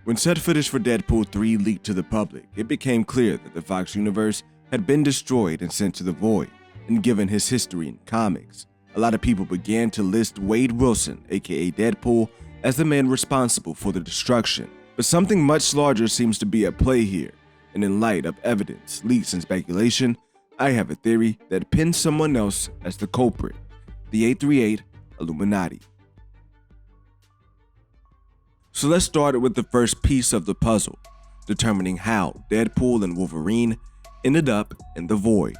When set footage for Deadpool 3 leaked to the public, it became clear that the Fox universe had been destroyed and sent to the void, and given his history in comics, a lot of people began to list Wade Wilson, aka Deadpool, as the man responsible for the destruction. But something much larger seems to be at play here, and in light of evidence, leaks, and speculation, I have a theory that pins someone else as the culprit, the 838 Illuminati. So let's start with the first piece of the puzzle, determining how Deadpool and Wolverine ended up in the void.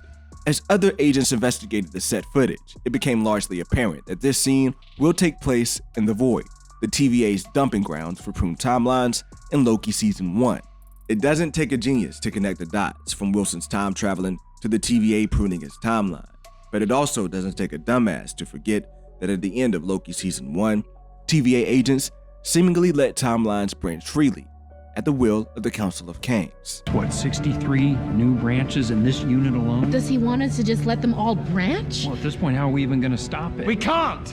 As other agents investigated the set footage, it became largely apparent that this scene will take place in the void, the TVA's dumping grounds for pruned timelines in Loki Season 1. It doesn't take a genius to connect the dots from Wilson's time traveling to the TVA pruning his timeline, but it also doesn't take a dumbass to forget that at the end of Loki Season 1, TVA agents seemingly let timelines branch freely at the will of the Council of Kangs. What, 63 new branches in this unit alone? Does he want us to just let them all branch? Well, at this point, how are we even gonna stop it? We can't!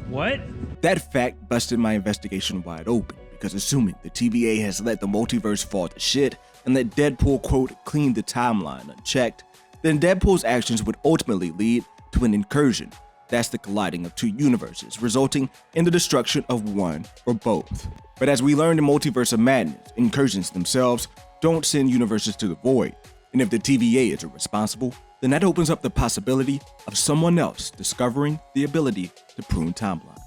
What? That fact busted my investigation wide open, because assuming the TVA has let the multiverse fall to shit and let Deadpool, quote, clean the timeline unchecked, then Deadpool's actions would ultimately lead to an incursion. That's the colliding of two universes, resulting in the destruction of one or both. But as we learned in Multiverse of Madness, incursions themselves don't send universes to the void, and if the TVA is responsible, then that opens up the possibility of someone else discovering the ability to prune timelines.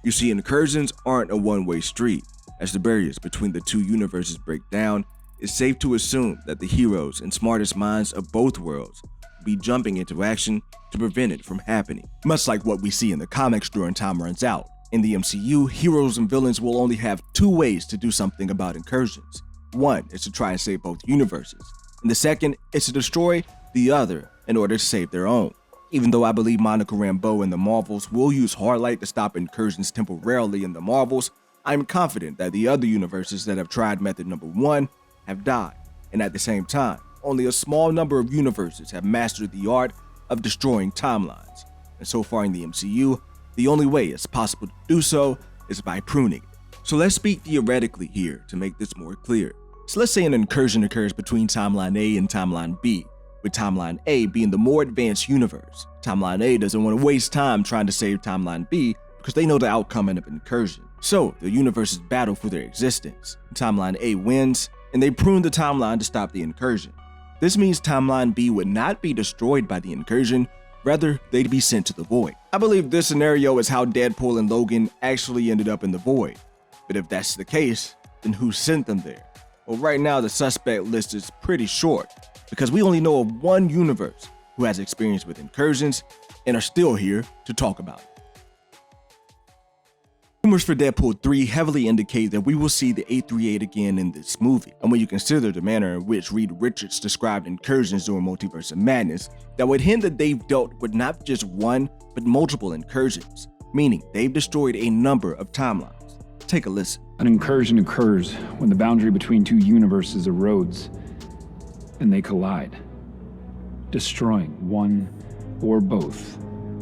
You see, incursions aren't a one-way street. As the barriers between the two universes break down, it's safe to assume that the heroes and smartest minds of both worlds will be jumping into action to prevent it from happening. Much like what we see in the comics during Time Runs Out. In the MCU, heroes and villains will only have two ways to do something about incursions. One is to try and save both universes, and the second is to destroy the other in order to save their own. Even though I believe Monica Rambeau and the Marvels will use Hardlight to stop incursions temporarily in the Marvels, I'm confident that the other universes that have tried method number 1 have died, and at the same time, only a small number of universes have mastered the art of destroying timelines. And so far in the MCU, the only way it's possible to do so is by pruning it. So let's speak theoretically here to make this more clear. So let's say an incursion occurs between Timeline A and Timeline B, with Timeline A being the more advanced universe. Timeline A doesn't want to waste time trying to save Timeline B because they know the outcome of an incursion. So the universes battle for their existence. Timeline A wins, and they prune the timeline to stop the incursion. This means Timeline B would not be destroyed by the incursion, rather they'd be sent to the void. I believe this scenario is how Deadpool and Logan actually ended up in the void. But if that's the case, then who sent them there? Well, right now the suspect list is pretty short, because we only know of one universe who has experience with incursions and are still here to talk about it. Rumors for Deadpool 3 heavily indicate that we will see the 838 again in this movie, and when you consider the manner in which Reed Richards described incursions during Multiverse of Madness, that would hint that they've dealt with not just one, but multiple incursions, meaning they've destroyed a number of timelines. Take a listen. An incursion occurs when the boundary between two universes erodes and they collide, destroying one or both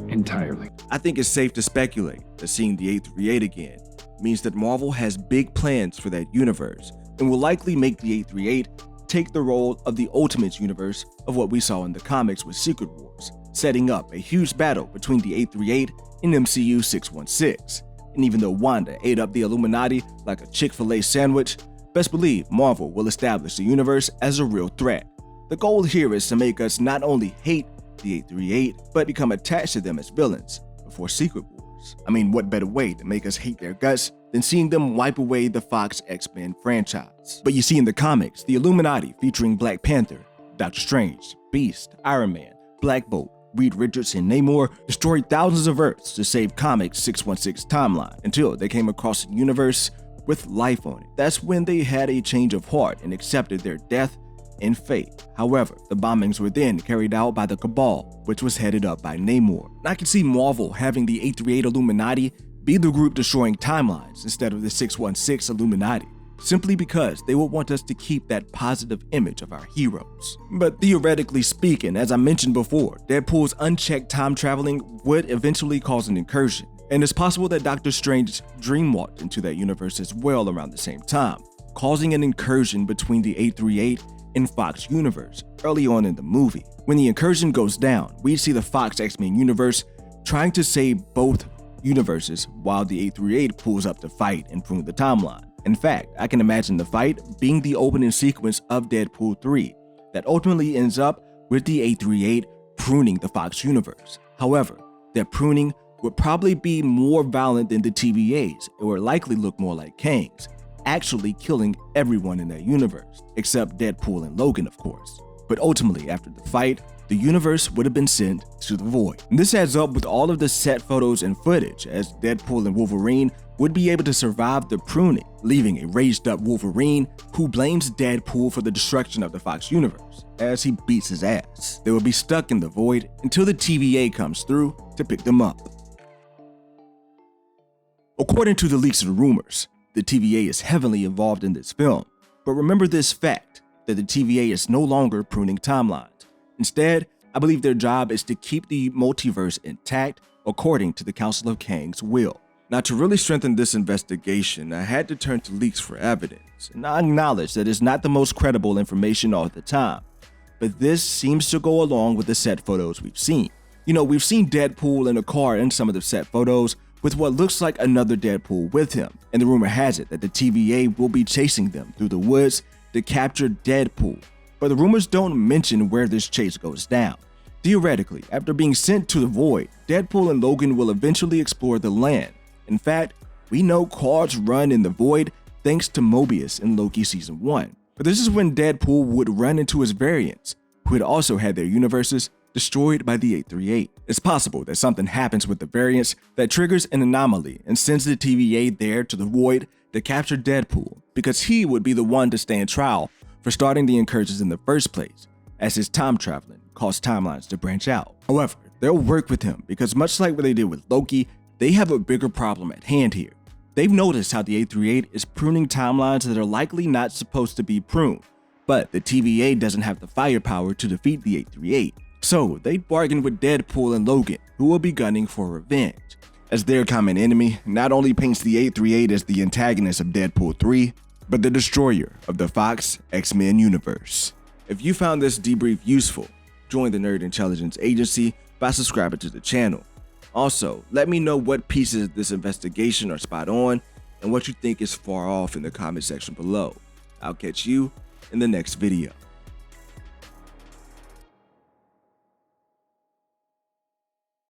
entirely. I think it's safe to speculate that seeing the 838 again means that Marvel has big plans for that universe and will likely make the 838 take the role of the Ultimates universe of what we saw in the comics with Secret Wars, setting up a huge battle between the 838 and MCU 616. And even though Wanda ate up the Illuminati like a Chick-fil-A sandwich, best believe Marvel will establish the universe as a real threat. The goal here is to make us not only hate the 838, but become attached to them as villains before Secret Wars. I mean, what better way to make us hate their guts than seeing them wipe away the Fox X-Men franchise? But you see in the comics, the Illuminati featuring Black Panther, Doctor Strange, Beast, Iron Man, Black Bolt, Reed Richards, and Namor destroyed thousands of Earths to save Comics 616 timeline until they came across a universe with life on it. That's when they had a change of heart and accepted their death and fate. However, the bombings were then carried out by the Cabal, which was headed up by Namor. And I can see Marvel having the 838 Illuminati be the group destroying timelines instead of the 616 Illuminati, simply because they would want us to keep that positive image of our heroes. But theoretically speaking, as I mentioned before, Deadpool's unchecked time traveling would eventually cause an incursion, and it's possible that Doctor Strange dreamwalked into that universe as well around the same time. causing an incursion between the 838 and Fox universe early on in the movie. When the incursion goes down, we see the Fox X-Men universe trying to save both universes while the 838 pulls up to fight and prune the timeline. In fact, I can imagine the fight being the opening sequence of Deadpool 3 that ultimately ends up with the 838 pruning the Fox universe. However, their pruning would probably be more violent than the TVA's. It would likely look more like Kang's, actually killing everyone in that universe, except Deadpool and Logan, of course. But ultimately, after the fight, the universe would have been sent to the void. And this adds up with all of the set photos and footage, as Deadpool and Wolverine would be able to survive the pruning, leaving a raged up Wolverine who blames Deadpool for the destruction of the Fox universe as he beats his ass. They will be stuck in the void until the TVA comes through to pick them up. According to the leaks and rumors, the TVA is heavily involved in this film, but remember this fact, that the TVA is no longer pruning timelines. Instead, I believe their job is to keep the multiverse intact according to the Council of Kang's will. Now, to really strengthen this investigation, I had to turn to leaks for evidence, and I acknowledge that it's not the most credible information all the time, but this seems to go along with the set photos we've seen. You know, we've seen Deadpool in a car in some of the set photos with what looks like another Deadpool with him, and the rumor has it that the TVA will be chasing them through the woods to capture Deadpool, but the rumors don't mention where this chase goes down. Theoretically, after being sent to the void, Deadpool and Logan will eventually explore the land. In fact, we know cars run in the void thanks to Mobius in Loki Season 1, but this is when Deadpool would run into his variants, who had also had their universes destroyed by the 838. It's possible that something happens with the variants that triggers an anomaly and sends the TVA there to the void to capture Deadpool, because he would be the one to stand trial for starting the incursions in the first place, as his time traveling caused timelines to branch out. However, they'll work with him because much like what they did with Loki, they have a bigger problem at hand here. They've noticed how the 838 is pruning timelines that are likely not supposed to be pruned, but the TVA doesn't have the firepower to defeat the 838. So they bargained with Deadpool and Logan, who will be gunning for revenge, as their common enemy not only paints the 838 as the antagonist of Deadpool 3, but the destroyer of the Fox X-Men universe. If you found this debrief useful, join the Nerd Intelligence Agency by subscribing to the channel. Also, let me know what pieces of this investigation are spot on and what you think is far off in the comment section below. I'll catch you in the next video.